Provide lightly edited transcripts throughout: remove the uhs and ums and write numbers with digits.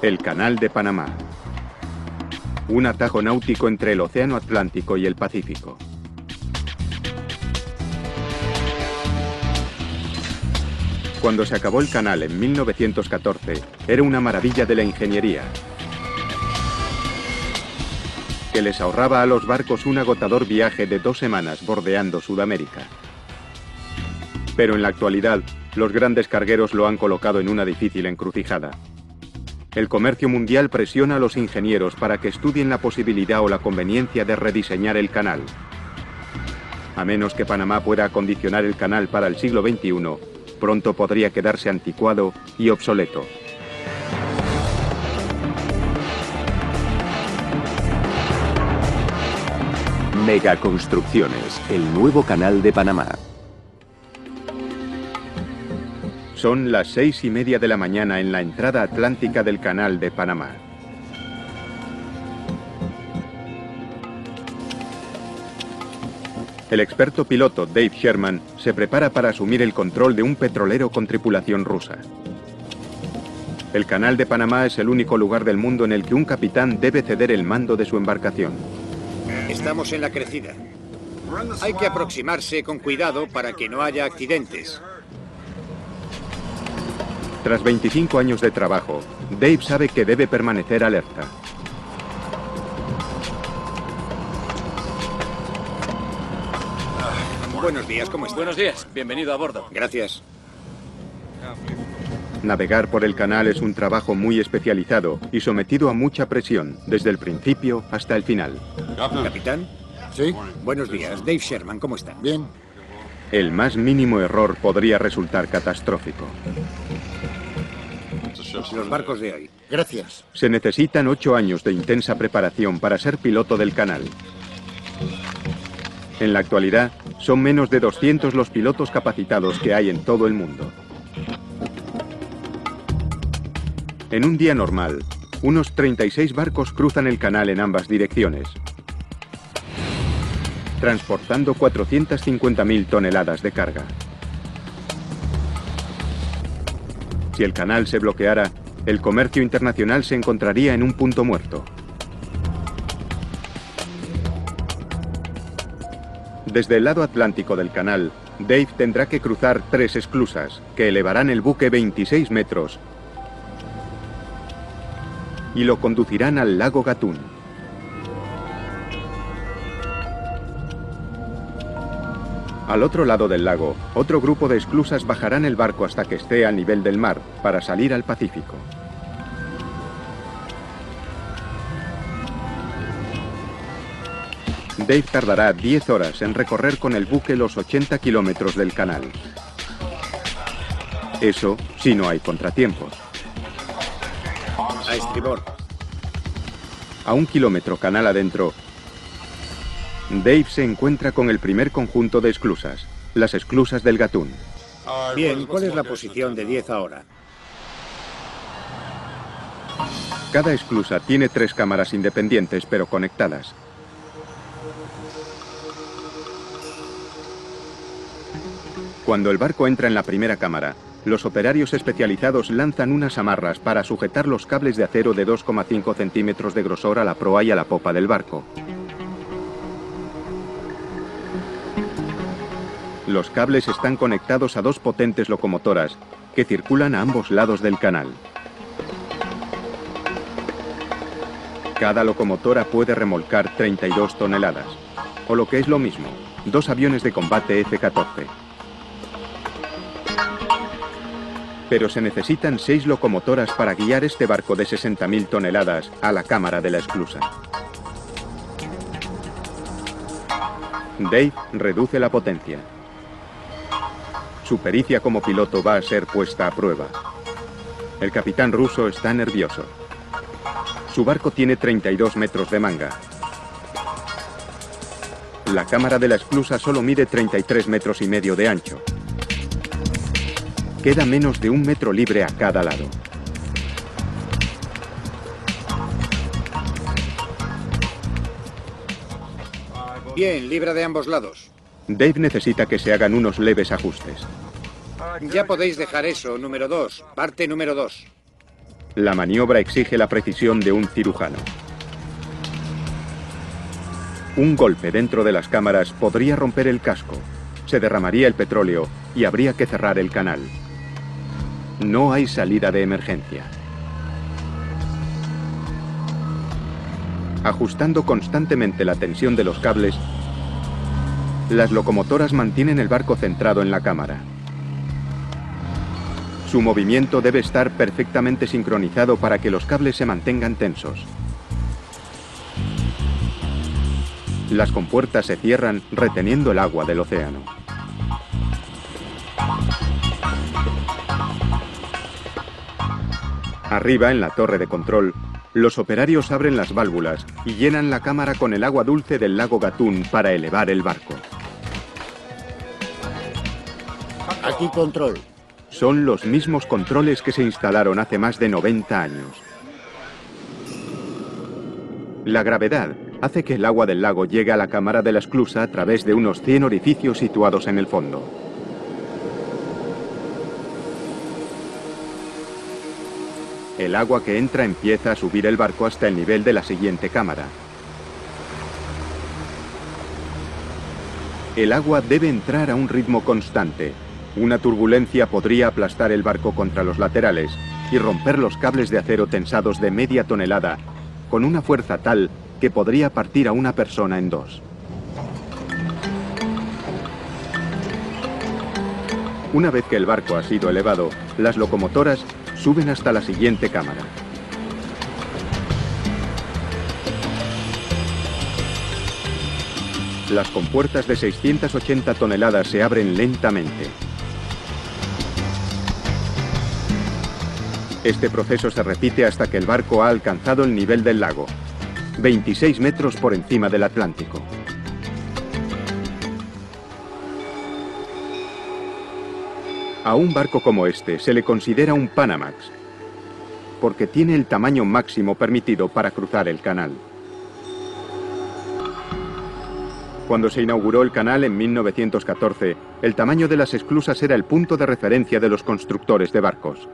El Canal de Panamá. Un atajo náutico entre el Océano Atlántico y el Pacífico. Cuando se acabó el canal en 1914, era una maravilla de la ingeniería, que les ahorraba a los barcos un agotador viaje de 2 semanas bordeando Sudamérica. Pero en la actualidad, los grandes cargueros lo han colocado en una difícil encrucijada. El comercio mundial presiona a los ingenieros para que estudien la posibilidad o la conveniencia de rediseñar el canal. A menos que Panamá pueda acondicionar el canal para el siglo XXI, pronto podría quedarse anticuado y obsoleto. Megaconstrucciones, el nuevo canal de Panamá. Son las 6:30 de la mañana en la entrada atlántica del Canal de Panamá. El experto piloto Dave Sherman se prepara para asumir el control de un petrolero con tripulación rusa. El Canal de Panamá es el único lugar del mundo en el que un capitán debe ceder el mando de su embarcación. Estamos en la crecida. Hay que aproximarse con cuidado para que no haya accidentes. Tras 25 años de trabajo, Dave sabe que debe permanecer alerta. Buenos días, ¿cómo estás? Buenos días, bienvenido a bordo. Gracias. Navegar por el canal es un trabajo muy especializado y sometido a mucha presión, desde el principio hasta el final. ¿Capitán? Sí, Buenos días, Dave Sherman, ¿cómo está? bien. El más mínimo error podría resultar catastrófico. Los barcos de hoy. Gracias. Se necesitan 8 años de intensa preparación para ser piloto del canal. En la actualidad, son menos de 200 los pilotos capacitados que hay en todo el mundo. En un día normal, unos 36 barcos cruzan el canal en ambas direcciones, transportando 450.000 toneladas de carga. Si el canal se bloqueara, el comercio internacional se encontraría en un punto muerto. Desde el lado atlántico del canal, Dave tendrá que cruzar 3 esclusas, que elevarán el buque 26 metros y lo conducirán al lago Gatún. Al otro lado del lago, otro grupo de esclusas bajarán el barco hasta que esté a nivel del mar, para salir al Pacífico. Dave tardará 10 horas en recorrer con el buque los 80 kilómetros del canal. Eso si no hay contratiempos. A estribor. A 1 kilómetro canal adentro, Dave se encuentra con el primer conjunto de esclusas, las esclusas del Gatún. Bien, ¿cuál es la posición de 10 ahora? Cada esclusa tiene 3 cámaras independientes pero conectadas. Cuando el barco entra en la primera cámara, los operarios especializados lanzan unas amarras para sujetar los cables de acero de 2,5 centímetros de grosor a la proa y a la popa del barco. Los cables están conectados a 2 potentes locomotoras que circulan a ambos lados del canal. Cada locomotora puede remolcar 32 toneladas, o lo que es lo mismo, 2 aviones de combate F-14. Pero se necesitan 6 locomotoras para guiar este barco de 60.000 toneladas a la cámara de la esclusa. Dave reduce la potencia. Su pericia como piloto va a ser puesta a prueba. El capitán ruso está nervioso. Su barco tiene 32 metros de manga. La cámara de la esclusa solo mide 33 metros y medio de ancho. Queda menos de 1 metro libre a cada lado. Bien, libra de ambos lados. Dave necesita que se hagan unos leves ajustes. Ya podéis dejar eso, número 2. Parte número 2. La maniobra exige la precisión de un cirujano. Un golpe dentro de las cámaras podría romper el casco, se derramaría el petróleo y habría que cerrar el canal. No hay salida de emergencia. Ajustando constantemente la tensión de los cables, las locomotoras mantienen el barco centrado en la cámara. Su movimiento debe estar perfectamente sincronizado para que los cables se mantengan tensos. Las compuertas se cierran reteniendo el agua del océano. Arriba, en la torre de control, los operarios abren las válvulas y llenan la cámara con el agua dulce del lago Gatún para elevar el barco. Aquí control. Son los mismos controles que se instalaron hace más de 90 años. La gravedad hace que el agua del lago llegue a la cámara de la esclusa a través de unos 100 orificios situados en el fondo. El agua que entra empieza a subir el barco hasta el nivel de la siguiente cámara. El agua debe entrar a un ritmo constante. Una turbulencia podría aplastar el barco contra los laterales y romper los cables de acero tensados de media tonelada con una fuerza tal que podría partir a una persona en dos. Una vez que el barco ha sido elevado, las locomotoras suben hasta la siguiente cámara. Las compuertas de 680 toneladas se abren lentamente. Este proceso se repite hasta que el barco ha alcanzado el nivel del lago, 26 metros por encima del Atlántico. A un barco como este se le considera un Panamax, porque tiene el tamaño máximo permitido para cruzar el canal. Cuando se inauguró el canal en 1914, el tamaño de las esclusas era el punto de referencia de los constructores de barcos.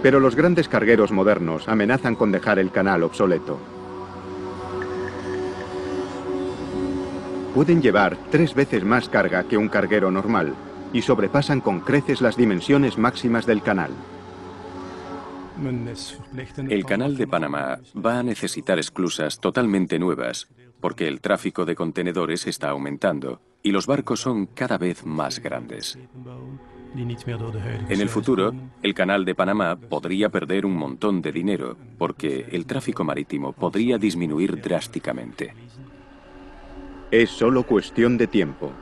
Pero los grandes cargueros modernos amenazan con dejar el canal obsoleto. Pueden llevar 3 veces más carga que un carguero normal y sobrepasan con creces las dimensiones máximas del canal. El canal de Panamá va a necesitar esclusas totalmente nuevas, porque el tráfico de contenedores está aumentando y los barcos son cada vez más grandes. En el futuro, el canal de Panamá podría perder un montón de dinero, porque el tráfico marítimo podría disminuir drásticamente. Es solo cuestión de tiempo.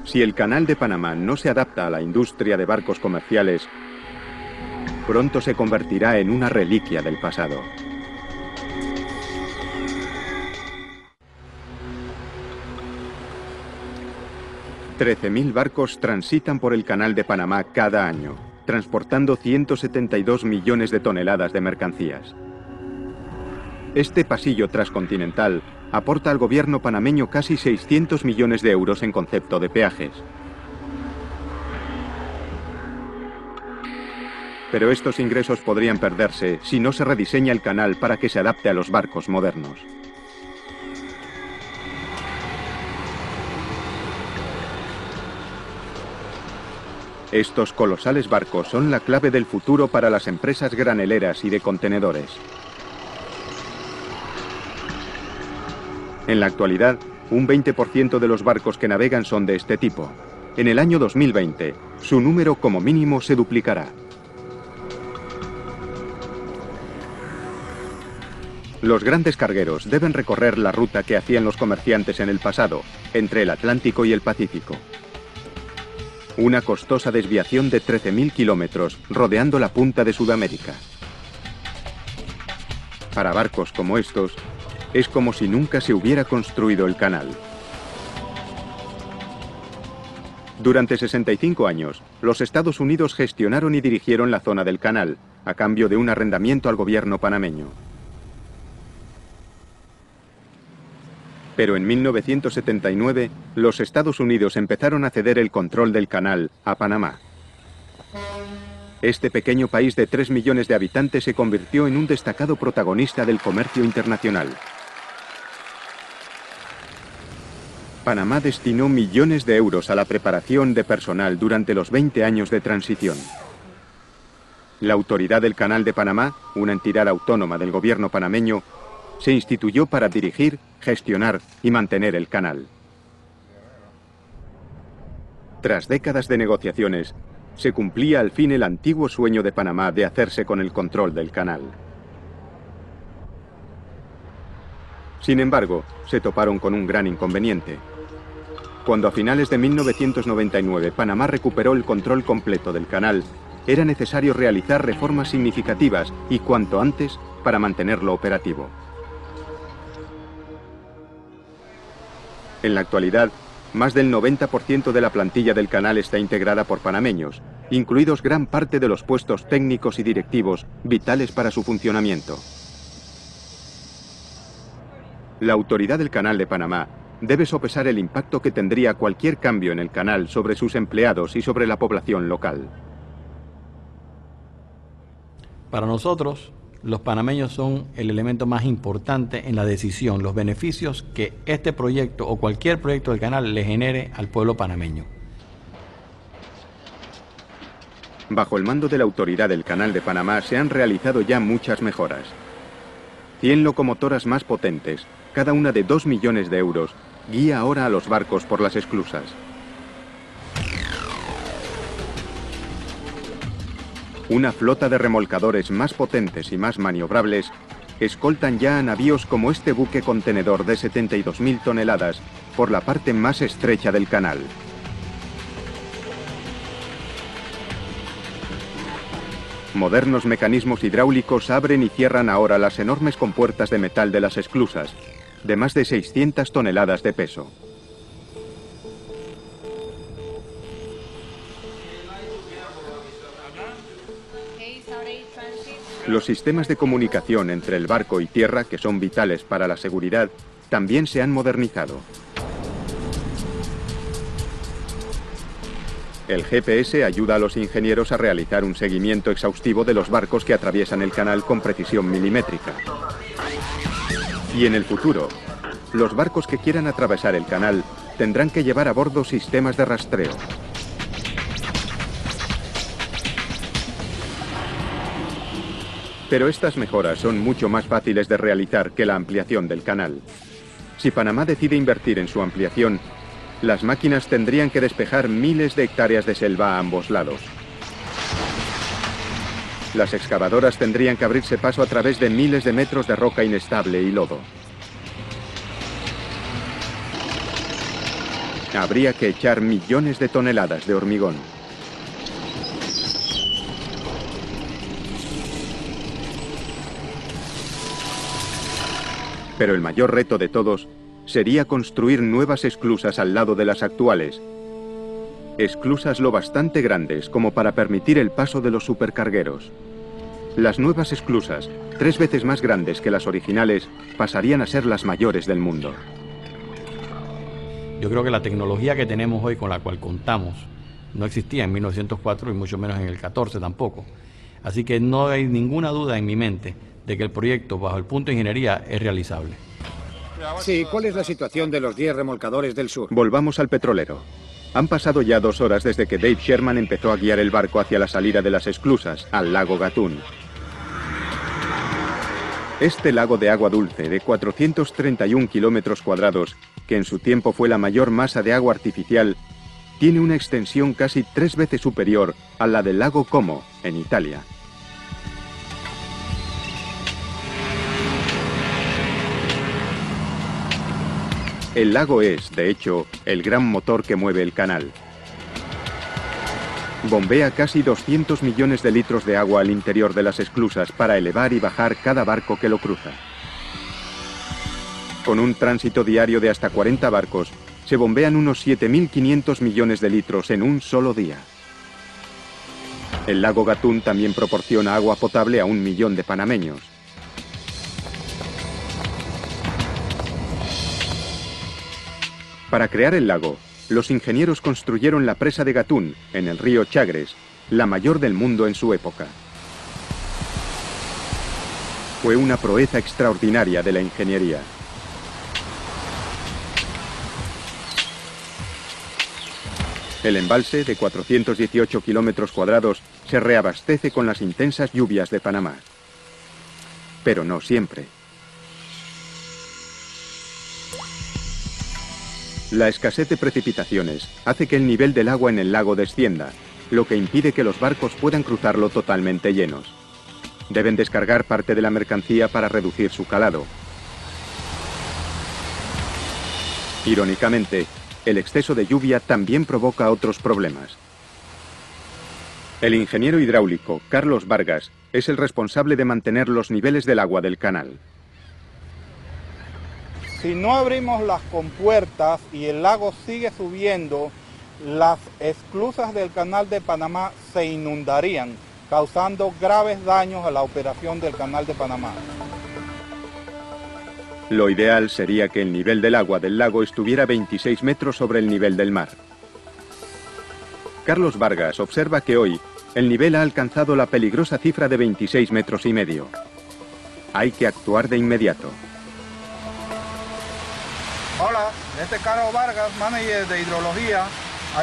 Si el canal de Panamá no se adapta a la industria de barcos comerciales, pronto se convertirá en una reliquia del pasado. $13.000 barcos transitan por el canal de Panamá cada año, transportando 172 millones de toneladas de mercancías. Este pasillo transcontinental aporta al gobierno panameño casi 600 millones de euros en concepto de peajes. Pero estos ingresos podrían perderse si no se rediseña el canal para que se adapte a los barcos modernos. Estos colosales barcos son la clave del futuro para las empresas graneleras y de contenedores. En la actualidad, un 20% de los barcos que navegan son de este tipo. En el año 2020, su número como mínimo se duplicará. Los grandes cargueros deben recorrer la ruta que hacían los comerciantes en el pasado, entre el Atlántico y el Pacífico. Una costosa desviación de 13.000 kilómetros rodeando la punta de Sudamérica. Para barcos como estos, es como si nunca se hubiera construido el canal. Durante 65 años, los Estados Unidos gestionaron y dirigieron la zona del canal, a cambio de un arrendamiento al gobierno panameño. Pero en 1979, los Estados Unidos empezaron a ceder el control del canal a Panamá. Este pequeño país de 3 millones de habitantes se convirtió en un destacado protagonista del comercio internacional. Panamá destinó millones de euros a la preparación de personal durante los 20 años de transición. La Autoridad del Canal de Panamá, una entidad autónoma del gobierno panameño, se instituyó para dirigir, gestionar y mantener el canal. Tras décadas de negociaciones, se cumplía al fin el antiguo sueño de Panamá de hacerse con el control del canal. Sin embargo, se toparon con un gran inconveniente. Cuando a finales de 1999 Panamá recuperó el control completo del canal, era necesario realizar reformas significativas y cuanto antes para mantenerlo operativo. En la actualidad, más del 90% de la plantilla del canal está integrada por panameños, incluidos gran parte de los puestos técnicos y directivos vitales para su funcionamiento. La Autoridad del Canal de Panamá debe sopesar el impacto que tendría cualquier cambio en el canal sobre sus empleados y sobre la población local. Para nosotros, los panameños son el elemento más importante en la decisión, los beneficios que este proyecto o cualquier proyecto del canal le genere al pueblo panameño. Bajo el mando de la Autoridad del Canal de Panamá se han realizado ya muchas mejoras. 100 locomotoras más potentes, cada una de 2 millones de euros, guía ahora a los barcos por las esclusas. Una flota de remolcadores más potentes y más maniobrables escoltan ya a navíos como este buque contenedor de 72.000 toneladas por la parte más estrecha del canal. Modernos mecanismos hidráulicos abren y cierran ahora las enormes compuertas de metal de las esclusas, de más de 600 toneladas de peso. Los sistemas de comunicación entre el barco y tierra, que son vitales para la seguridad, también se han modernizado. El GPS ayuda a los ingenieros a realizar un seguimiento exhaustivo de los barcos que atraviesan el canal con precisión milimétrica. Y en el futuro, los barcos que quieran atravesar el canal tendrán que llevar a bordo sistemas de rastreo. Pero estas mejoras son mucho más fáciles de realizar que la ampliación del canal. Si Panamá decide invertir en su ampliación, las máquinas tendrían que despejar miles de hectáreas de selva a ambos lados. Las excavadoras tendrían que abrirse paso a través de miles de metros de roca inestable y lodo. Habría que echar millones de toneladas de hormigón. Pero el mayor reto de todos sería construir nuevas esclusas al lado de las actuales. Esclusas lo bastante grandes como para permitir el paso de los supercargueros. Las nuevas esclusas, 3 veces más grandes que las originales, pasarían a ser las mayores del mundo. Yo creo que la tecnología que tenemos hoy, con la cual contamos, no existía en 1904 y mucho menos en el 14 tampoco. Así que no hay ninguna duda en mi mente de que el proyecto, bajo el punto de ingeniería, es realizable. Sí, ¿cuál es la situación de los 10 remolcadores del sur? Volvamos al petrolero. Han pasado ya 2 horas desde que Dave Sherman empezó a guiar el barco hacia la salida de las esclusas, al lago Gatún. Este lago de agua dulce, de 431 kilómetros cuadrados, que en su tiempo fue la mayor masa de agua artificial, tiene una extensión casi 3 veces superior a la del lago Como, en Italia. El lago es, de hecho, el gran motor que mueve el canal. Bombea casi 200 millones de litros de agua al interior de las esclusas para elevar y bajar cada barco que lo cruza. Con un tránsito diario de hasta 40 barcos, se bombean unos 7.500 millones de litros en un solo día. El lago Gatún también proporciona agua potable a 1 millón de panameños. Para crear el lago, los ingenieros construyeron la presa de Gatún, en el río Chagres, la mayor del mundo en su época. Fue una proeza extraordinaria de la ingeniería. El embalse, de 418 kilómetros cuadrados, se reabastece con las intensas lluvias de Panamá. Pero no siempre. La escasez de precipitaciones hace que el nivel del agua en el lago descienda, lo que impide que los barcos puedan cruzarlo totalmente llenos. Deben descargar parte de la mercancía para reducir su calado. Irónicamente, el exceso de lluvia también provoca otros problemas. El ingeniero hidráulico, Carlos Vargas, es el responsable de mantener los niveles del agua del canal. Si no abrimos las compuertas y el lago sigue subiendo, las esclusas del canal de Panamá se inundarían, causando graves daños a la operación del canal de Panamá. Lo ideal sería que el nivel del agua del lago estuviera 26 metros sobre el nivel del mar. Carlos Vargas observa que hoy el nivel ha alcanzado la peligrosa cifra de 26 metros y medio. Hay que actuar de inmediato. Hola, este es Carlos Vargas, manager de hidrología.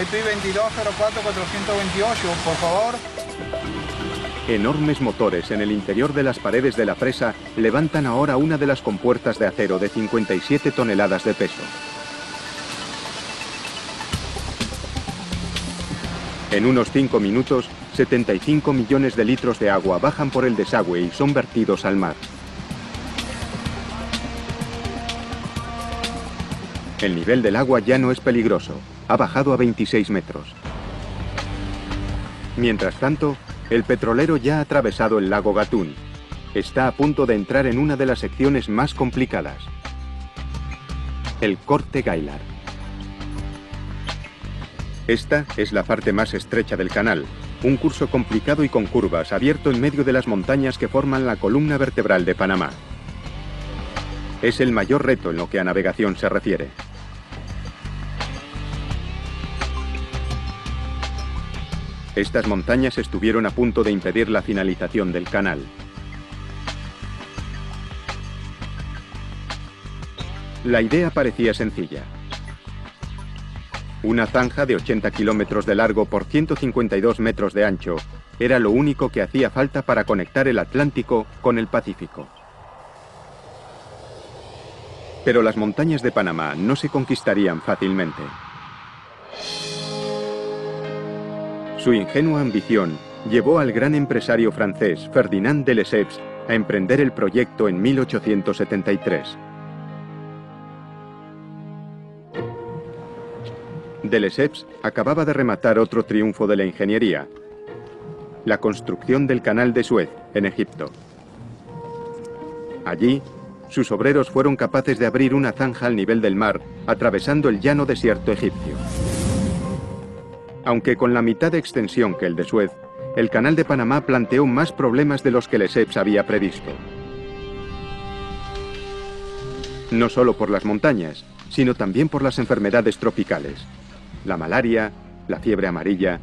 IT 2204-428, por favor. Enormes motores en el interior de las paredes de la presa levantan ahora una de las compuertas de acero de 57 toneladas de peso. En unos 5 minutos, 75 millones de litros de agua bajan por el desagüe y son vertidos al mar. El nivel del agua ya no es peligroso, ha bajado a 26 metros. Mientras tanto, el petrolero ya ha atravesado el lago Gatún. Está a punto de entrar en una de las secciones más complicadas. El corte Gaylar. Esta es la parte más estrecha del canal, un curso complicado y con curvas, abierto en medio de las montañas que forman la columna vertebral de Panamá. Es el mayor reto en lo que a navegación se refiere. Estas montañas estuvieron a punto de impedir la finalización del canal. La idea parecía sencilla. Una zanja de 80 kilómetros de largo por 152 metros de ancho era lo único que hacía falta para conectar el Atlántico con el Pacífico. Pero las montañas de Panamá no se conquistarían fácilmente. Su ingenua ambición llevó al gran empresario francés Ferdinand de Lesseps a emprender el proyecto en 1873. De Lesseps acababa de rematar otro triunfo de la ingeniería: la construcción del Canal de Suez, en Egipto. Allí, sus obreros fueron capaces de abrir una zanja al nivel del mar, atravesando el llano desierto egipcio. Aunque con la mitad de extensión que el de Suez, el Canal de Panamá planteó más problemas de los que Lesseps había previsto. No solo por las montañas, sino también por las enfermedades tropicales. La malaria, la fiebre amarilla.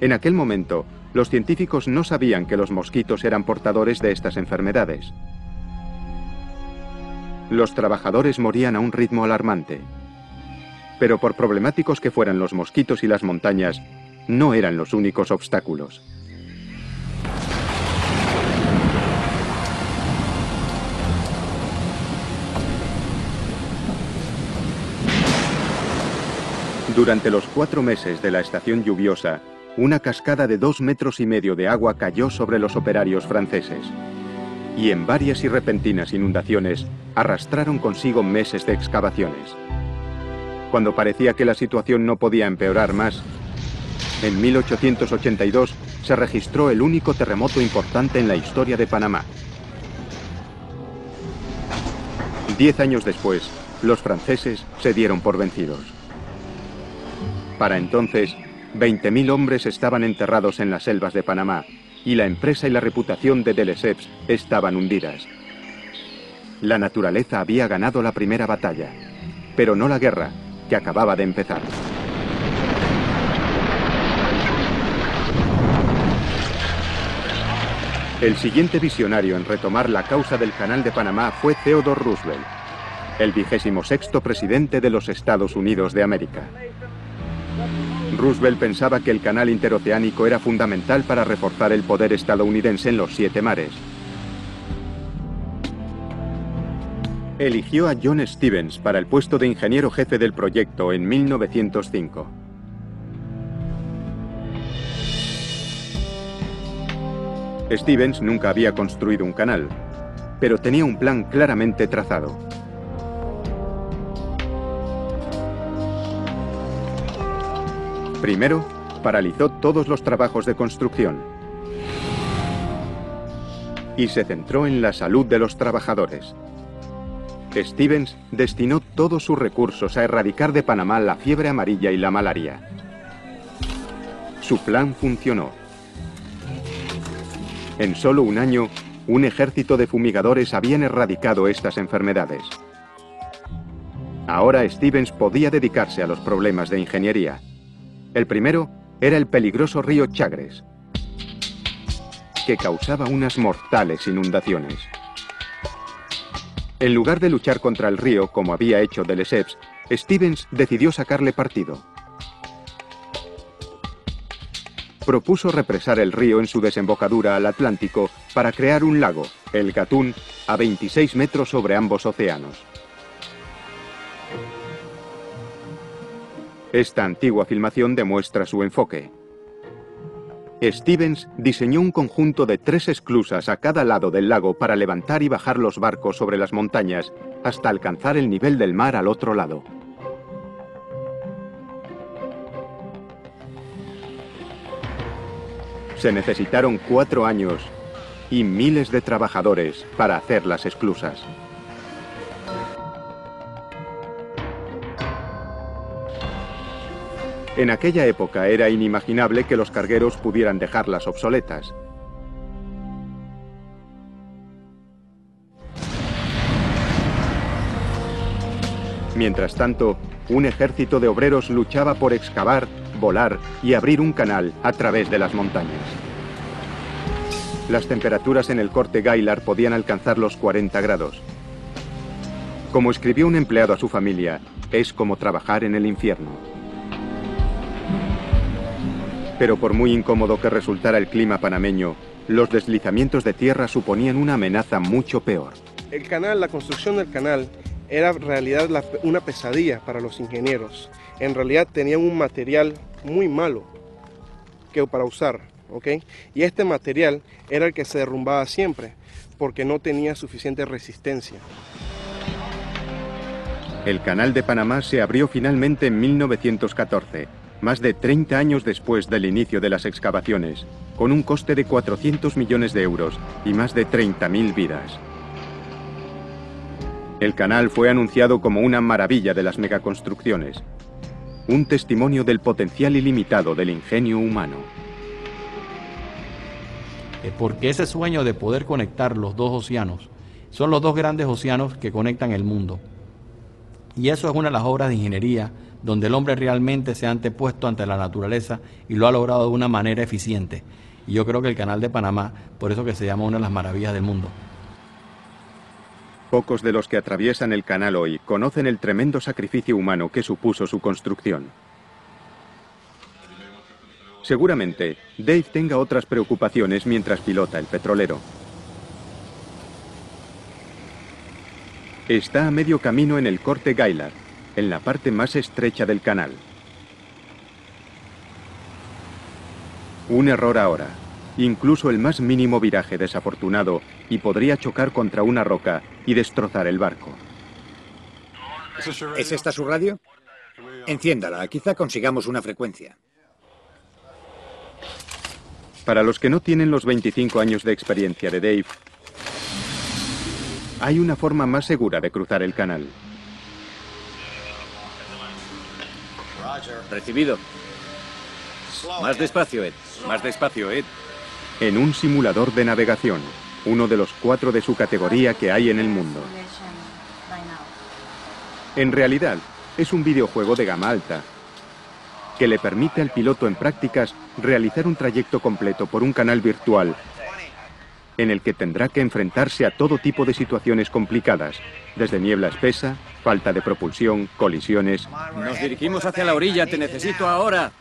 En aquel momento, los científicos no sabían que los mosquitos eran portadores de estas enfermedades. Los trabajadores morían a un ritmo alarmante. Pero por problemáticos que fueran los mosquitos y las montañas, no eran los únicos obstáculos. Durante los 4 meses de la estación lluviosa, una cascada de 2,5 metros de agua cayó sobre los operarios franceses. Y en varias y repentinas inundaciones, arrastraron consigo meses de excavaciones. Cuando parecía que la situación no podía empeorar más, en 1882 se registró el único terremoto importante en la historia de Panamá. 10 años después, los franceses se dieron por vencidos. Para entonces, 20.000 hombres estaban enterrados en las selvas de Panamá y la empresa y la reputación de Lesseps estaban hundidas. La naturaleza había ganado la primera batalla, pero no la guerra, que acababa de empezar. El siguiente visionario en retomar la causa del Canal de Panamá fue Theodore Roosevelt, el 26º presidente de los Estados Unidos de América. Roosevelt pensaba que el canal interoceánico era fundamental para reforzar el poder estadounidense en los 7 mares. Eligió a John Stevens para el puesto de ingeniero jefe del proyecto en 1905. Stevens nunca había construido un canal, pero tenía un plan claramente trazado. Primero, paralizó todos los trabajos de construcción y se centró en la salud de los trabajadores. Stevens destinó todos sus recursos a erradicar de Panamá la fiebre amarilla y la malaria. Su plan funcionó. En solo un año, un ejército de fumigadores habían erradicado estas enfermedades. Ahora Stevens podía dedicarse a los problemas de ingeniería. El primero era el peligroso río Chagres, que causaba unas mortales inundaciones. En lugar de luchar contra el río, como había hecho de Lesseps, Stevens decidió sacarle partido. Propuso represar el río en su desembocadura al Atlántico para crear un lago, el Gatún, a 26 metros sobre ambos océanos. Esta antigua filmación demuestra su enfoque. Stevens diseñó un conjunto de 3 esclusas a cada lado del lago para levantar y bajar los barcos sobre las montañas hasta alcanzar el nivel del mar al otro lado. Se necesitaron 4 años y miles de trabajadores para hacer las esclusas. En aquella época era inimaginable que los cargueros pudieran dejarlas obsoletas. Mientras tanto, un ejército de obreros luchaba por excavar, volar y abrir un canal a través de las montañas. Las temperaturas en el corte Gaillard podían alcanzar los 40 grados. Como escribió un empleado a su familia, es como trabajar en el infierno. Pero por muy incómodo que resultara el clima panameño, los deslizamientos de tierra suponían una amenaza mucho peor. El canal, la construcción del canal, era en realidad una pesadilla para los ingenieros. En realidad tenían un material muy malo para usar, ¿ok? Y este material era el que se derrumbaba siempre, porque no tenía suficiente resistencia. El Canal de Panamá se abrió finalmente en 1914. Más de 30 años después del inicio de las excavaciones, con un coste de 400 millones de euros y más de 30.000 vidas. El canal fue anunciado como una maravilla de las megaconstrucciones, un testimonio del potencial ilimitado del ingenio humano. Porque ese sueño de poder conectar los 2 océanos, son los 2 grandes océanos que conectan el mundo. Y eso es una de las obras de ingeniería donde el hombre realmente se ha antepuesto ante la naturaleza y lo ha logrado de una manera eficiente. Y yo creo que el Canal de Panamá, por eso que se llama una de las maravillas del mundo. Pocos de los que atraviesan el canal hoy conocen el tremendo sacrificio humano que supuso su construcción. Seguramente, Dave tenga otras preocupaciones mientras pilota el petrolero. Está a medio camino en el corte Gaillard, en la parte más estrecha del canal. Un error ahora, incluso el más mínimo viraje desafortunado, y podría chocar contra una roca y destrozar el barco. ¿Es esta su radio? Enciéndala, quizá consigamos una frecuencia. Para los que no tienen los 25 años de experiencia de Dave, hay una forma más segura de cruzar el canal. Recibido. Más despacio, Ed. Más despacio, Ed. En un simulador de navegación, uno de los 4 de su categoría que hay en el mundo. En realidad, es un videojuego de gama alta, que le permite al piloto en prácticas realizar un trayecto completo por un canal virtual en el que tendrá que enfrentarse a todo tipo de situaciones complicadas, desde niebla espesa, falta de propulsión, colisiones... Nos dirigimos hacia la orilla, te necesito ahora.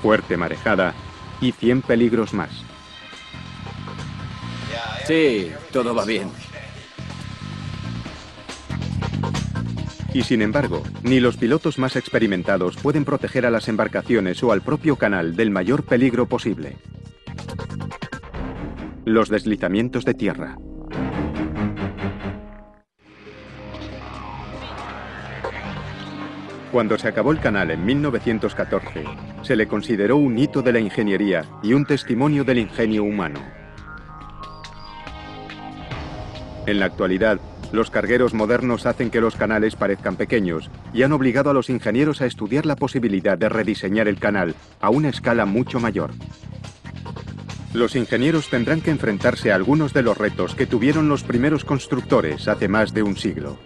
Fuerte marejada y 100 peligros más. Sí, todo va bien. Y sin embargo, ni los pilotos más experimentados pueden proteger a las embarcaciones o al propio canal del mayor peligro posible: los deslizamientos de tierra. Cuando se acabó el canal en 1914, se le consideró un hito de la ingeniería y un testimonio del ingenio humano. En la actualidad, los cargueros modernos hacen que los canales parezcan pequeños y han obligado a los ingenieros a estudiar la posibilidad de rediseñar el canal a una escala mucho mayor. Los ingenieros tendrán que enfrentarse a algunos de los retos que tuvieron los primeros constructores hace más de un siglo.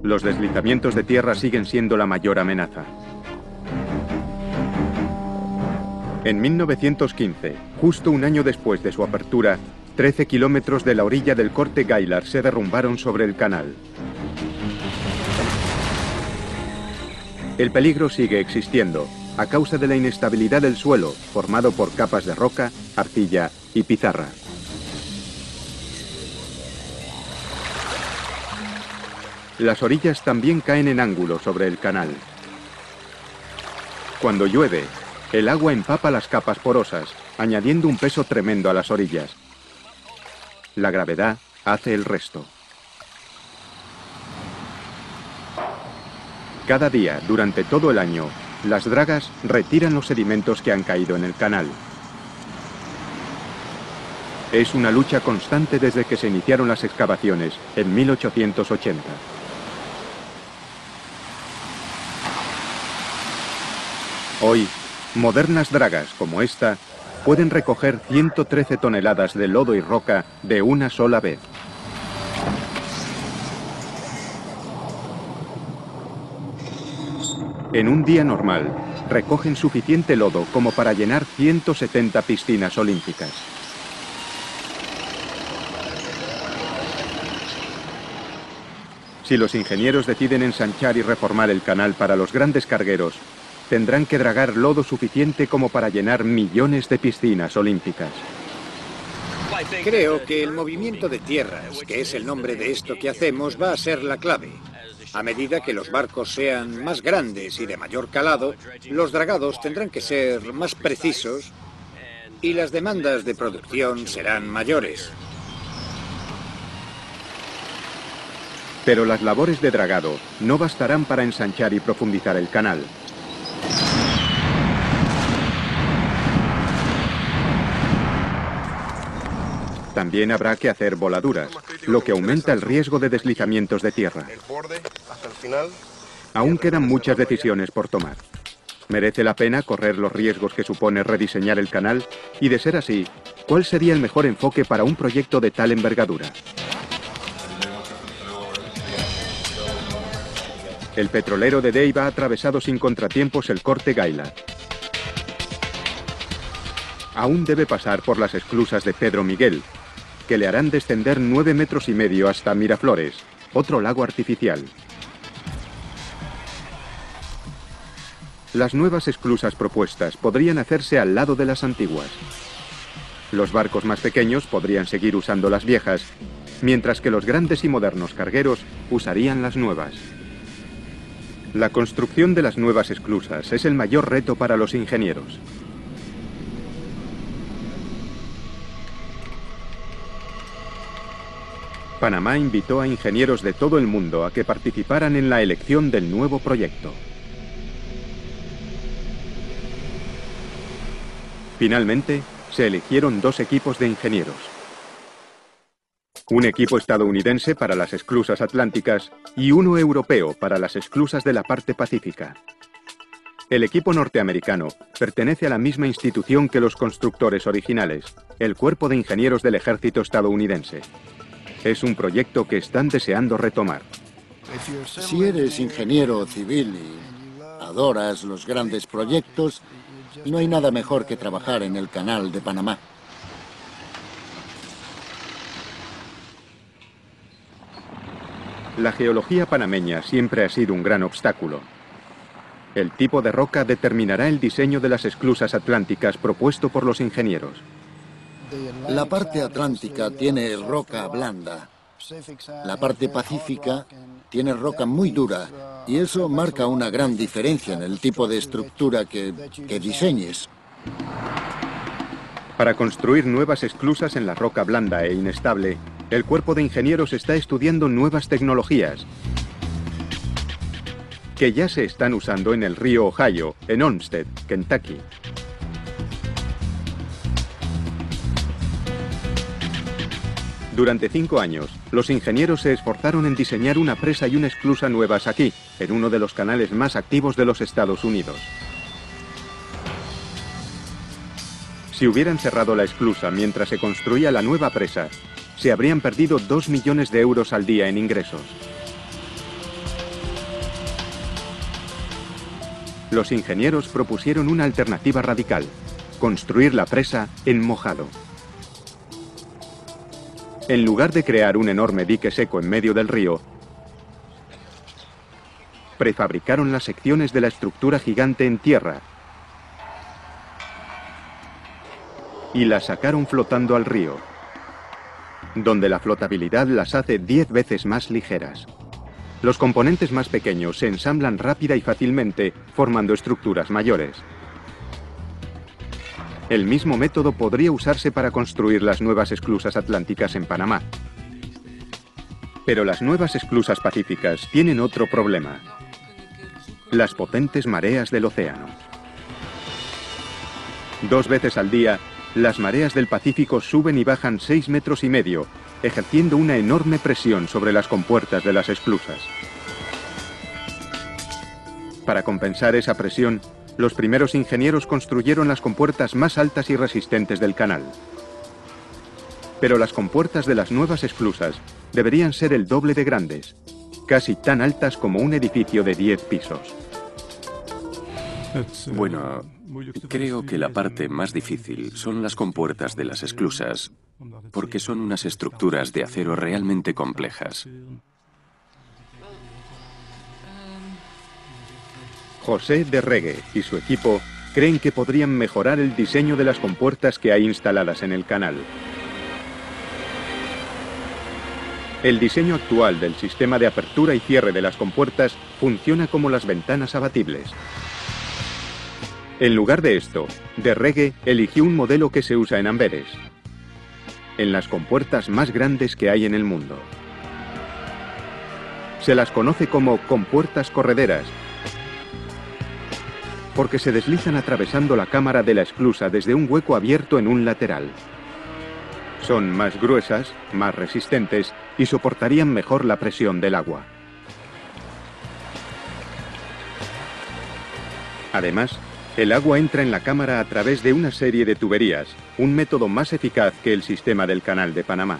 Los deslizamientos de tierra siguen siendo la mayor amenaza. En 1915, justo un año después de su apertura, 13 kilómetros de la orilla del Corte Gaillard se derrumbaron sobre el canal. El peligro sigue existiendo, a causa de la inestabilidad del suelo, formado por capas de roca, arcilla y pizarra. Las orillas también caen en ángulo sobre el canal. Cuando llueve, el agua empapa las capas porosas, añadiendo un peso tremendo a las orillas. La gravedad hace el resto. Cada día, durante todo el año, las dragas retiran los sedimentos que han caído en el canal. Es una lucha constante desde que se iniciaron las excavaciones en 1880. Hoy, modernas dragas como esta pueden recoger 113 toneladas de lodo y roca de una sola vez. En un día normal, recogen suficiente lodo como para llenar 170 piscinas olímpicas. Si los ingenieros deciden ensanchar y reformar el canal para los grandes cargueros, tendrán que dragar lodo suficiente como para llenar millones de piscinas olímpicas. Creo que el movimiento de tierras, que es el nombre de esto que hacemos, va a ser la clave. A medida que los barcos sean más grandes y de mayor calado, los dragados tendrán que ser más precisos y las demandas de producción serán mayores. Pero las labores de dragado no bastarán para ensanchar y profundizar el canal. También habrá que hacer voladuras, lo que aumenta el riesgo de deslizamientos de tierra. Aún quedan muchas decisiones por tomar. ¿Merece la pena correr los riesgos que supone rediseñar el canal? Y de ser así, ¿cuál sería el mejor enfoque para un proyecto de tal envergadura? El petrolero de Dave ha atravesado sin contratiempos el Corte Gaillard. Aún debe pasar por las esclusas de Pedro Miguel, que le harán descender 9,5 metros hasta Miraflores, otro lago artificial. Las nuevas esclusas propuestas podrían hacerse al lado de las antiguas. Los barcos más pequeños podrían seguir usando las viejas, mientras que los grandes y modernos cargueros usarían las nuevas. La construcción de las nuevas esclusas es el mayor reto para los ingenieros. Panamá invitó a ingenieros de todo el mundo a que participaran en la elección del nuevo proyecto. Finalmente, se eligieron 2 equipos de ingenieros. Un equipo estadounidense para las esclusas atlánticas y uno europeo para las esclusas de la parte pacífica. El equipo norteamericano pertenece a la misma institución que los constructores originales, el Cuerpo de Ingenieros del Ejército estadounidense. Es un proyecto que están deseando retomar. Si eres ingeniero civil y adoras los grandes proyectos, No hay nada mejor que trabajar en el Canal de Panamá. La geología panameña siempre ha sido un gran obstáculo. El tipo de roca determinará el diseño de las esclusas atlánticas propuesto por los ingenieros. La parte atlántica tiene roca blanda. La parte pacífica tiene roca muy dura y eso marca una gran diferencia en el tipo de estructura que diseñes. Para construir nuevas esclusas en la roca blanda e inestable, el cuerpo de ingenieros está estudiando nuevas tecnologías que ya se están usando en el río Ohio, en Olmsted, Kentucky. Durante 5 años, los ingenieros se esforzaron en diseñar una presa y una esclusa nuevas aquí, en uno de los canales más activos de los Estados Unidos. Si hubieran cerrado la esclusa mientras se construía la nueva presa, se habrían perdido 2 millones de euros al día en ingresos. Los ingenieros propusieron una alternativa radical: construir la presa en mojado. En lugar de crear un enorme dique seco en medio del río, prefabricaron las secciones de la estructura gigante en tierra y las sacaron flotando al río, donde la flotabilidad las hace 10 veces más ligeras. Los componentes más pequeños se ensamblan rápida y fácilmente, formando estructuras mayores. El mismo método podría usarse para construir las nuevas esclusas atlánticas en Panamá. Pero las nuevas esclusas pacíficas tienen otro problema: las potentes mareas del océano. 2 veces al día, las mareas del Pacífico suben y bajan 6,5 metros, ejerciendo una enorme presión sobre las compuertas de las esclusas. Para compensar esa presión, los primeros ingenieros construyeron las compuertas más altas y resistentes del canal. Pero las compuertas de las nuevas esclusas deberían ser el doble de grandes, casi tan altas como un edificio de 10 pisos. Bueno, creo que la parte más difícil son las compuertas de las esclusas, porque son unas estructuras de acero realmente complejas. José de Regue y su equipo creen que podrían mejorar el diseño de las compuertas que hay instaladas en el canal. El diseño actual del sistema de apertura y cierre de las compuertas funciona como las ventanas abatibles. En lugar de esto, de Regue eligió un modelo que se usa en Amberes, en las compuertas más grandes que hay en el mundo. Se las conoce como compuertas correderas, porque se deslizan atravesando la cámara de la esclusa desde un hueco abierto en un lateral. Son más gruesas, más resistentes y soportarían mejor la presión del agua. Además, el agua entra en la cámara a través de una serie de tuberías, un método más eficaz que el sistema del Canal de Panamá.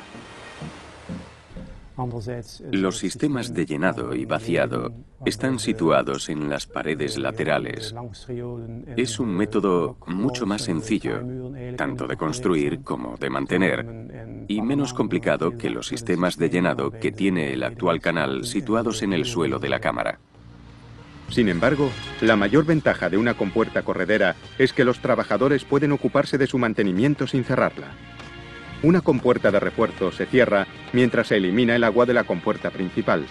Los sistemas de llenado y vaciado están situados en las paredes laterales. Es un método mucho más sencillo, tanto de construir como de mantener, y menos complicado que los sistemas de llenado que tiene el actual canal situados en el suelo de la cámara. Sin embargo, la mayor ventaja de una compuerta corredera es que los trabajadores pueden ocuparse de su mantenimiento sin cerrarla. Una compuerta de refuerzo se cierra mientras se elimina el agua de la compuerta principal.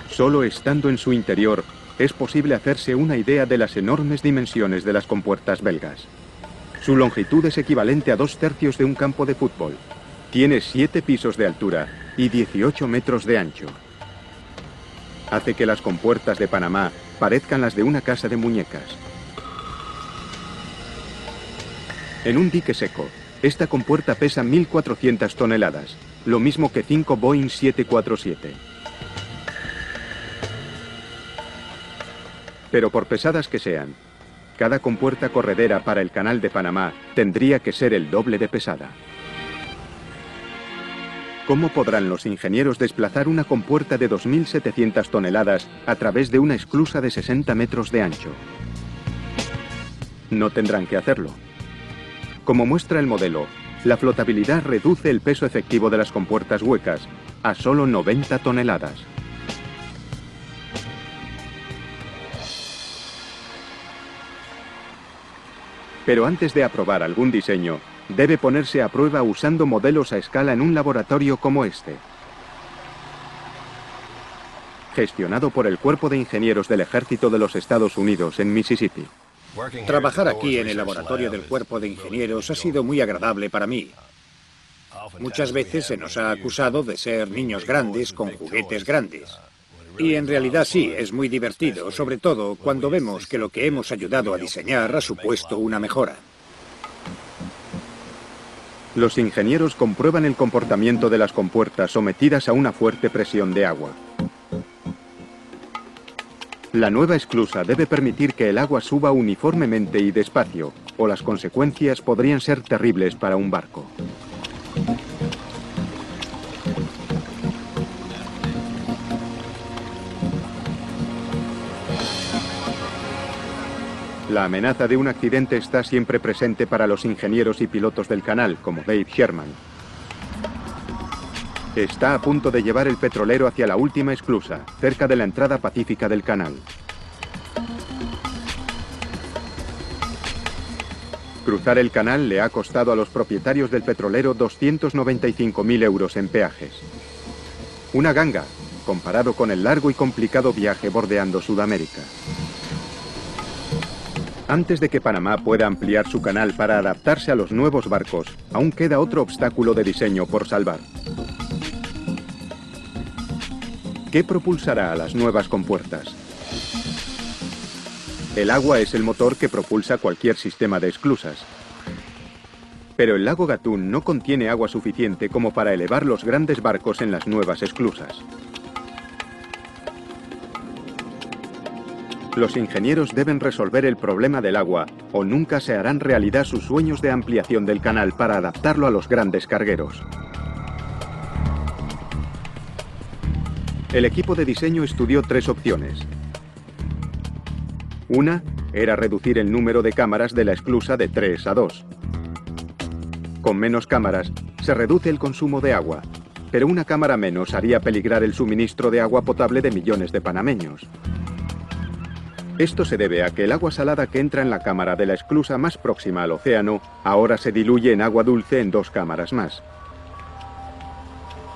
Solo estando en su interior es posible hacerse una idea de las enormes dimensiones de las compuertas belgas. Su longitud es equivalente a 2/3 de un campo de fútbol. Tiene 7 pisos de altura y 18 metros de ancho. Hace que las compuertas de Panamá parezcan las de una casa de muñecas. En un dique seco, esta compuerta pesa 1.400 toneladas, lo mismo que 5 Boeing 747. Pero por pesadas que sean, cada compuerta corredera para el Canal de Panamá tendría que ser el doble de pesada. ¿Cómo podrán los ingenieros desplazar una compuerta de 2.700 toneladas a través de una esclusa de 60 metros de ancho? No tendrán que hacerlo. Como muestra el modelo, la flotabilidad reduce el peso efectivo de las compuertas huecas a solo 90 toneladas. Pero antes de aprobar algún diseño, debe ponerse a prueba usando modelos a escala en un laboratorio como este. Gestionado por el Cuerpo de Ingenieros del Ejército de los Estados Unidos en Mississippi. Trabajar aquí en el laboratorio del Cuerpo de Ingenieros ha sido muy agradable para mí. Muchas veces se nos ha acusado de ser niños grandes con juguetes grandes. Y en realidad sí, es muy divertido, sobre todo cuando vemos que lo que hemos ayudado a diseñar ha supuesto una mejora. Los ingenieros comprueban el comportamiento de las compuertas sometidas a una fuerte presión de agua. La nueva esclusa debe permitir que el agua suba uniformemente y despacio, o las consecuencias podrían ser terribles para un barco. La amenaza de un accidente está siempre presente para los ingenieros y pilotos del canal, como Dave Sherman. Está a punto de llevar el petrolero hacia la última esclusa, cerca de la entrada pacífica del canal. Cruzar el canal le ha costado a los propietarios del petrolero 295.000 euros en peajes. Una ganga, comparado con el largo y complicado viaje bordeando Sudamérica. Antes de que Panamá pueda ampliar su canal para adaptarse a los nuevos barcos, aún queda otro obstáculo de diseño por salvar. ¿Qué propulsará a las nuevas compuertas? El agua es el motor que propulsa cualquier sistema de esclusas. Pero el lago Gatún no contiene agua suficiente como para elevar los grandes barcos en las nuevas esclusas. Los ingenieros deben resolver el problema del agua o nunca se harán realidad sus sueños de ampliación del canal para adaptarlo a los grandes cargueros. El equipo de diseño estudió tres opciones. Una era reducir el número de cámaras de la esclusa de 3 a 2. Con menos cámaras se reduce el consumo de agua, pero una cámara menos haría peligrar el suministro de agua potable de millones de panameños. Esto se debe a que el agua salada que entra en la cámara de la esclusa más próxima al océano ahora se diluye en agua dulce en 2 cámaras más.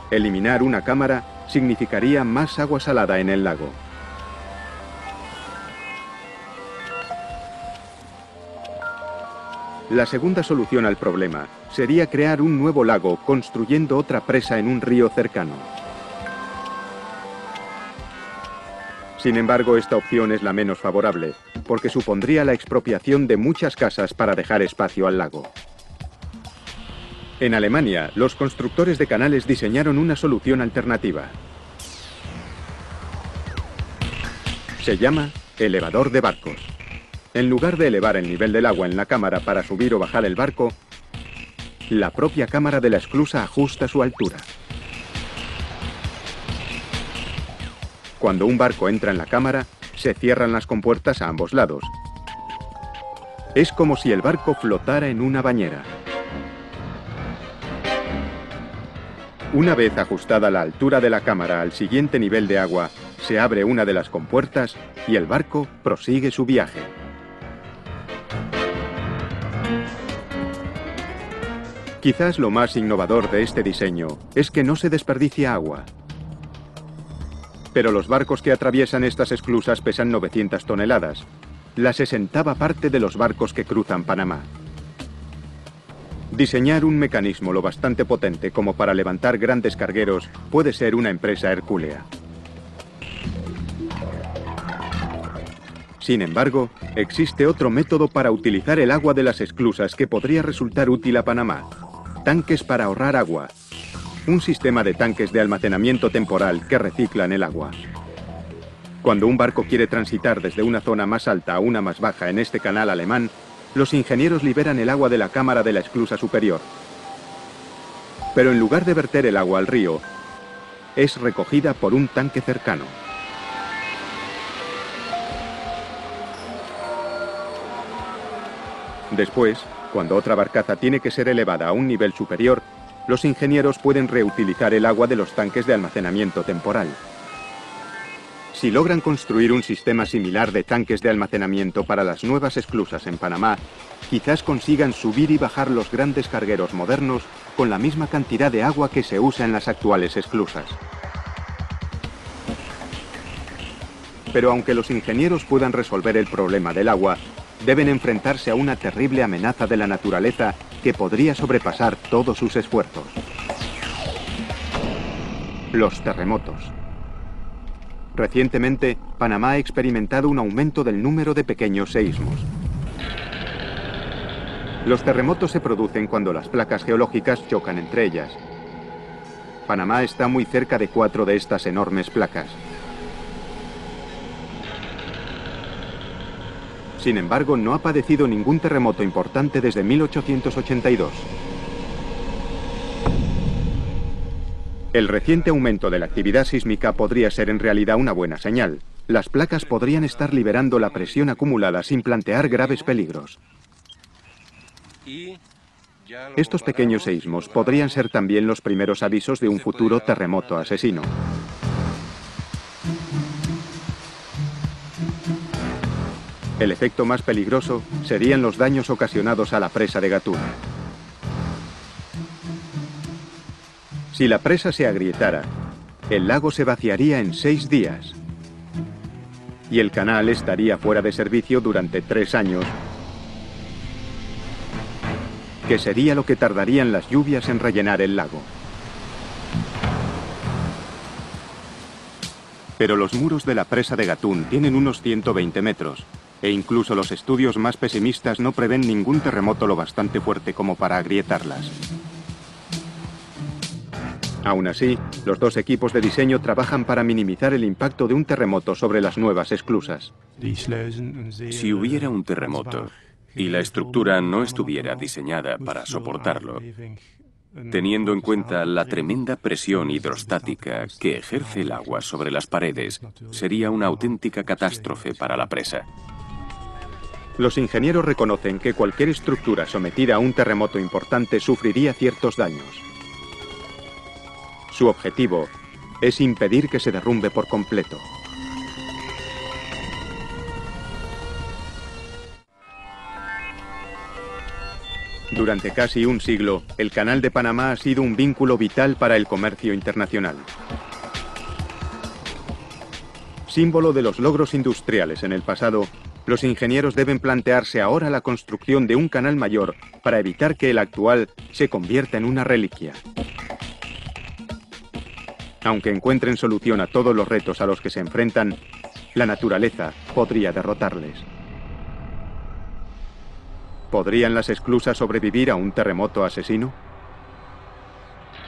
Eliminar una cámara significaría más agua salada en el lago. La segunda solución al problema sería crear un nuevo lago construyendo otra presa en un río cercano. Sin embargo, esta opción es la menos favorable, porque supondría la expropiación de muchas casas para dejar espacio al lago. En Alemania, los constructores de canales diseñaron una solución alternativa. Se llama elevador de barcos. En lugar de elevar el nivel del agua en la cámara para subir o bajar el barco, la propia cámara de la esclusa ajusta su altura. Cuando un barco entra en la cámara, se cierran las compuertas a ambos lados. Es como si el barco flotara en una bañera. Una vez ajustada la altura de la cámara al siguiente nivel de agua, se abre una de las compuertas y el barco prosigue su viaje. Quizás lo más innovador de este diseño es que no se desperdicia agua. Pero los barcos que atraviesan estas esclusas pesan 900 toneladas, la 60ª parte de los barcos que cruzan Panamá. Diseñar un mecanismo lo bastante potente como para levantar grandes cargueros puede ser una empresa hercúlea. Sin embargo, existe otro método para utilizar el agua de las esclusas que podría resultar útil a Panamá: tanques para ahorrar agua. Un sistema de tanques de almacenamiento temporal que reciclan el agua. Cuando un barco quiere transitar desde una zona más alta a una más baja en este canal alemán, los ingenieros liberan el agua de la cámara de la esclusa superior. Pero en lugar de verter el agua al río, es recogida por un tanque cercano. Después, cuando otra barcaza tiene que ser elevada a un nivel superior, los ingenieros pueden reutilizar el agua de los tanques de almacenamiento temporal. Si logran construir un sistema similar de tanques de almacenamiento para las nuevas esclusas en Panamá, quizás consigan subir y bajar los grandes cargueros modernos con la misma cantidad de agua que se usa en las actuales esclusas. Pero aunque los ingenieros puedan resolver el problema del agua, deben enfrentarse a una terrible amenaza de la naturaleza que podría sobrepasar todos sus esfuerzos. Los terremotos. Recientemente, Panamá ha experimentado un aumento del número de pequeños seísmos. Los terremotos se producen cuando las placas geológicas chocan entre ellas. Panamá está muy cerca de 4 de estas enormes placas. Sin embargo, no ha padecido ningún terremoto importante desde 1882. El reciente aumento de la actividad sísmica podría ser en realidad una buena señal. Las placas podrían estar liberando la presión acumulada sin plantear graves peligros. Estos pequeños seísmos podrían ser también los primeros avisos de un futuro terremoto asesino. El efecto más peligroso serían los daños ocasionados a la presa de Gatún. Si la presa se agrietara, el lago se vaciaría en 6 días y el canal estaría fuera de servicio durante 3 años, que sería lo que tardarían las lluvias en rellenar el lago. Pero los muros de la presa de Gatún tienen unos 120 metros, e incluso los estudios más pesimistas no prevén ningún terremoto lo bastante fuerte como para agrietarlas. Aún así, los dos equipos de diseño trabajan para minimizar el impacto de un terremoto sobre las nuevas esclusas. Si hubiera un terremoto y la estructura no estuviera diseñada para soportarlo, teniendo en cuenta la tremenda presión hidrostática que ejerce el agua sobre las paredes, sería una auténtica catástrofe para la presa. Los ingenieros reconocen que cualquier estructura sometida a un terremoto importante sufriría ciertos daños. Su objetivo es impedir que se derrumbe por completo. Durante casi un siglo, el Canal de Panamá ha sido un vínculo vital para el comercio internacional. Símbolo de los logros industriales en el pasado, los ingenieros deben plantearse ahora la construcción de un canal mayor para evitar que el actual se convierta en una reliquia. Aunque encuentren solución a todos los retos a los que se enfrentan, la naturaleza podría derrotarles. ¿Podrían las esclusas sobrevivir a un terremoto asesino?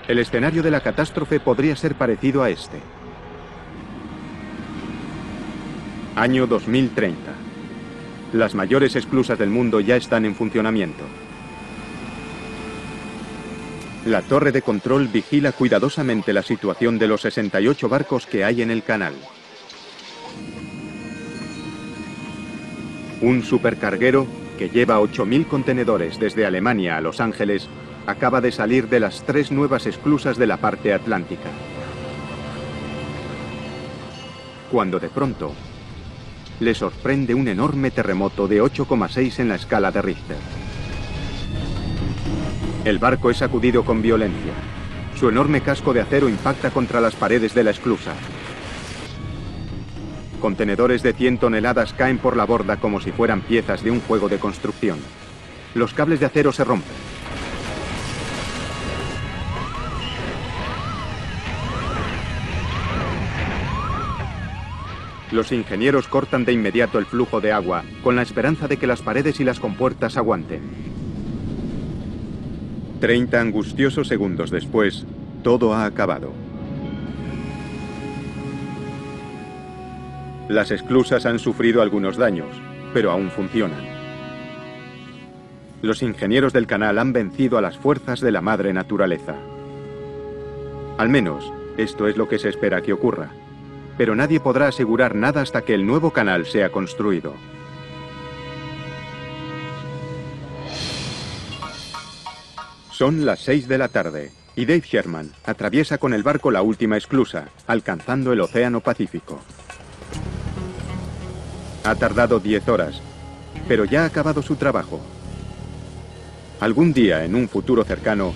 El escenario de la catástrofe podría ser parecido a este. Año 2030. Las mayores esclusas del mundo ya están en funcionamiento. La torre de control vigila cuidadosamente la situación de los 68 barcos que hay en el canal. Un supercarguero que lleva 8.000 contenedores desde Alemania a Los Ángeles acaba de salir de las 3 nuevas esclusas de la parte atlántica. Cuando de pronto le sorprende un enorme terremoto de 8,6 en la escala de Richter. El barco es sacudido con violencia. Su enorme casco de acero impacta contra las paredes de la esclusa. Contenedores de 100 toneladas caen por la borda como si fueran piezas de un juego de construcción. Los cables de acero se rompen. Los ingenieros cortan de inmediato el flujo de agua, con la esperanza de que las paredes y las compuertas aguanten. 30 angustiosos segundos después, todo ha acabado. Las esclusas han sufrido algunos daños, pero aún funcionan. Los ingenieros del canal han vencido a las fuerzas de la madre naturaleza. Al menos, esto es lo que se espera que ocurra. Pero nadie podrá asegurar nada hasta que el nuevo canal sea construido. Son las 6 de la tarde y Dave Sherman atraviesa con el barco la última esclusa, alcanzando el Océano Pacífico. Ha tardado 10 horas, pero ya ha acabado su trabajo. Algún día, en un futuro cercano,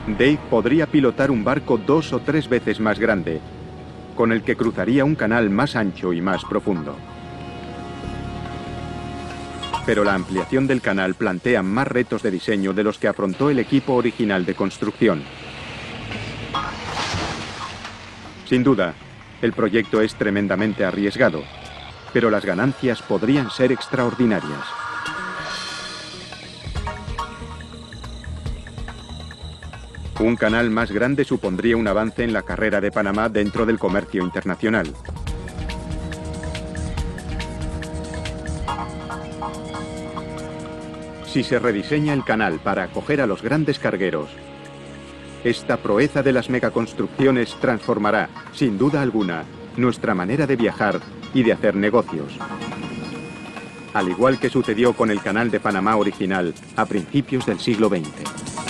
Dave podría pilotar un barco 2 o 3 veces más grande, con el que cruzaría un canal más ancho y más profundo. Pero la ampliación del canal plantea más retos de diseño de los que afrontó el equipo original de construcción. Sin duda, el proyecto es tremendamente arriesgado, pero las ganancias podrían ser extraordinarias. Un canal más grande supondría un avance en la carrera de Panamá dentro del comercio internacional. Si se rediseña el canal para acoger a los grandes cargueros, esta proeza de las megaconstrucciones transformará, sin duda alguna, nuestra manera de viajar y de hacer negocios. Al igual que sucedió con el Canal de Panamá original a principios del siglo XX.